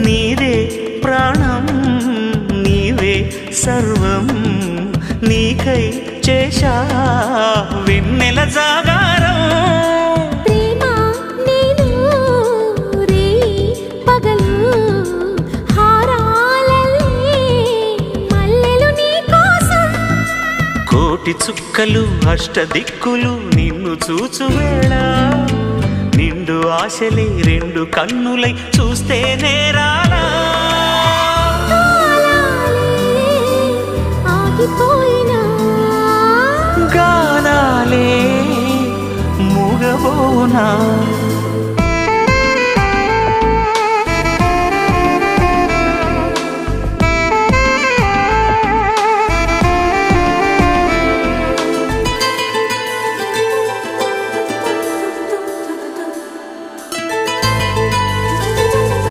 నీదే ప్రాణం నీవే సర్వం నీకై చేశా వెన్నెల జాగారం ప్రేమ నేను రే పగలు హారాలల్లే మల్లెలు నీ కోసం కోటి చుక్కలు అష్టదిక్కులు నిన్ను చూచువేళ నిండు ఆశలే రెండు కన్నులై చూస్తే నేరాలా ఆగిపోయినా గానాలే మూగబోనా